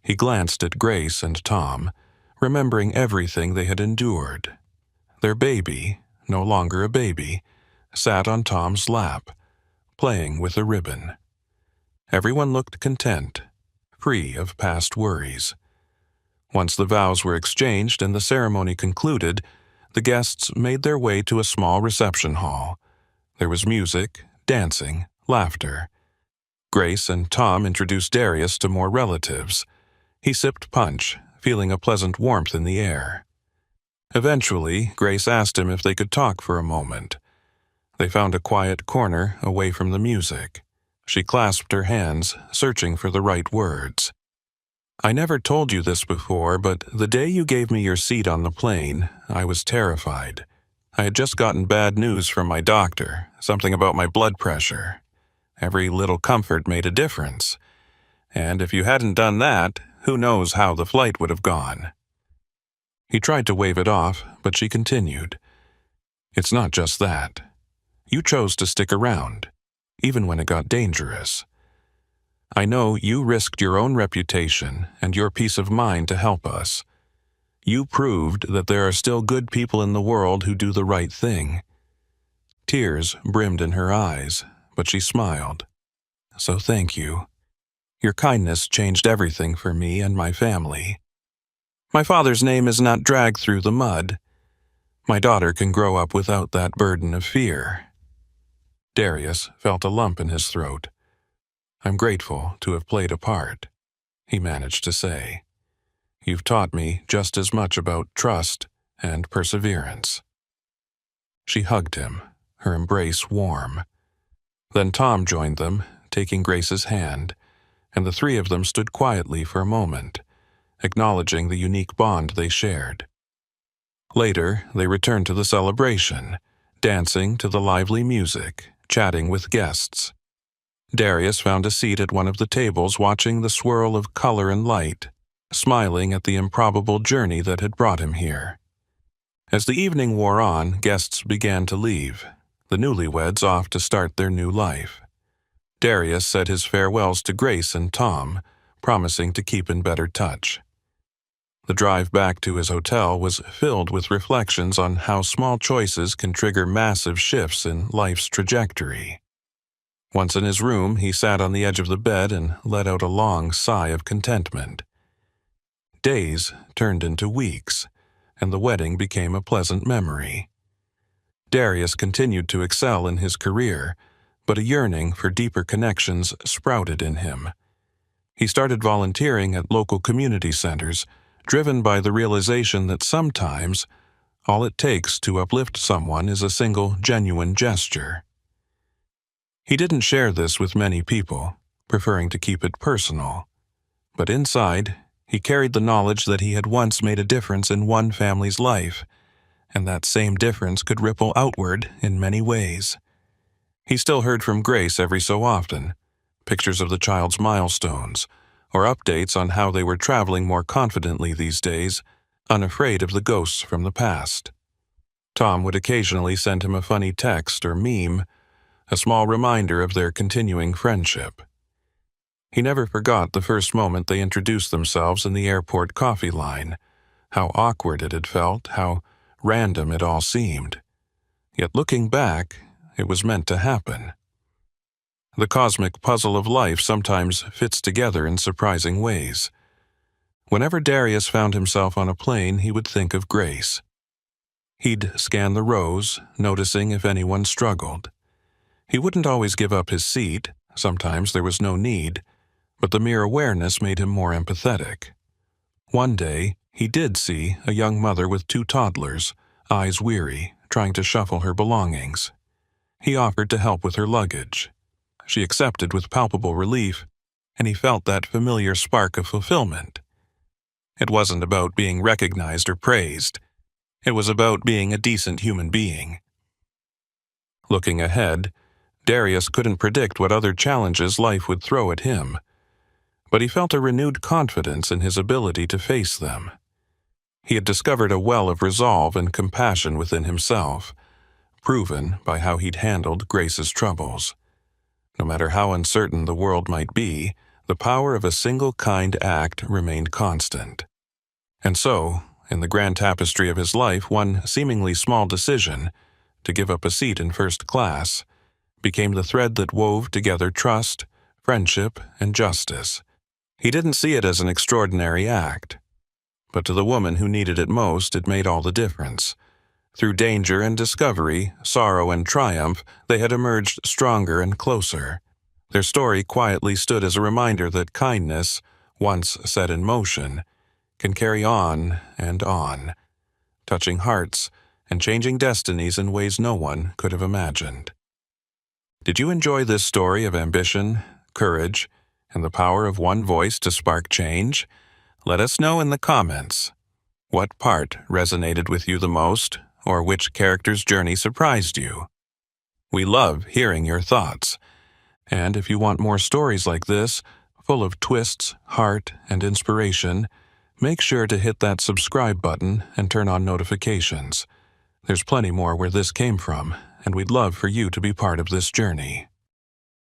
He glanced at Grace and Tom, remembering everything they had endured. Their baby, no longer a baby, sat on Tom's lap, playing with a ribbon. Everyone looked content, free of past worries. Once the vows were exchanged and the ceremony concluded, the guests made their way to a small reception hall. There was music, dancing, laughter. Grace and Tom introduced Darius to more relatives. He sipped punch, feeling a pleasant warmth in the air. Eventually, Grace asked him if they could talk for a moment. They found a quiet corner away from the music. She clasped her hands, searching for the right words. "I never told you this before, but the day you gave me your seat on the plane, I was terrified. I had just gotten bad news from my doctor, something about my blood pressure. Every little comfort made a difference. And if you hadn't done that, who knows how the flight would have gone." He tried to wave it off, but she continued. "It's not just that. You chose to stick around, even when it got dangerous. I know you risked your own reputation and your peace of mind to help us. You proved that there are still good people in the world who do the right thing." Tears brimmed in her eyes, but she smiled. "So thank you. Your kindness changed everything for me and my family. My father's name is not dragged through the mud. My daughter can grow up without that burden of fear." Darius felt a lump in his throat. "I'm grateful to have played a part," he managed to say. "You've taught me just as much about trust and perseverance." She hugged him, her embrace warm. Then Tom joined them, taking Grace's hand, and the three of them stood quietly for a moment, acknowledging the unique bond they shared. Later, they returned to the celebration, dancing to the lively music, chatting with guests. Darius found a seat at one of the tables watching the swirl of color and light, smiling at the improbable journey that had brought him here. As the evening wore on, guests began to leave, the newlyweds off to start their new life. Darius said his farewells to Grace and Tom, promising to keep in better touch. The drive back to his hotel was filled with reflections on how small choices can trigger massive shifts in life's trajectory. Once in his room, he sat on the edge of the bed and let out a long sigh of contentment. Days turned into weeks, and the wedding became a pleasant memory. Darius continued to excel in his career, but a yearning for deeper connections sprouted in him. He started volunteering at local community centers, driven by the realization that sometimes all it takes to uplift someone is a single genuine gesture. He didn't share this with many people, preferring to keep it personal. But inside, he carried the knowledge that he had once made a difference in one family's life, and that same difference could ripple outward in many ways. He still heard from Grace every so often, pictures of the child's milestones, or updates on how they were traveling more confidently these days, unafraid of the ghosts from the past. Tom would occasionally send him a funny text or meme, a small reminder of their continuing friendship. He never forgot the first moment they introduced themselves in the airport coffee line, how awkward it had felt, how random it all seemed. Yet looking back, it was meant to happen. The cosmic puzzle of life sometimes fits together in surprising ways. Whenever Darius found himself on a plane, he would think of Grace. He'd scan the rows, noticing if anyone struggled. He wouldn't always give up his seat, sometimes there was no need, but the mere awareness made him more empathetic. One day, he did see a young mother with 2 toddlers, eyes weary, trying to shuffle her belongings. He offered to help with her luggage. She accepted with palpable relief, and he felt that familiar spark of fulfillment. It wasn't about being recognized or praised. It was about being a decent human being. Looking ahead, Darius couldn't predict what other challenges life would throw at him, but he felt a renewed confidence in his ability to face them. He had discovered a well of resolve and compassion within himself, proven by how he'd handled Grace's troubles. No matter how uncertain the world might be, the power of a single kind act remained constant. And so, in the grand tapestry of his life, one seemingly small decision, to give up a seat in first class, became the thread that wove together trust, friendship, and justice. He didn't see it as an extraordinary act, but to the woman who needed it most, it made all the difference. Through danger and discovery, sorrow and triumph, they had emerged stronger and closer. Their story quietly stood as a reminder that kindness, once set in motion, can carry on, touching hearts and changing destinies in ways no one could have imagined. Did you enjoy this story of ambition, courage, and the power of one voice to spark change? Let us know in the comments. What part resonated with you the most, or which character's journey surprised you? We love hearing your thoughts. And if you want more stories like this, full of twists, heart, and inspiration, make sure to hit that subscribe button and turn on notifications. There's plenty more where this came from, and we'd love for you to be part of this journey.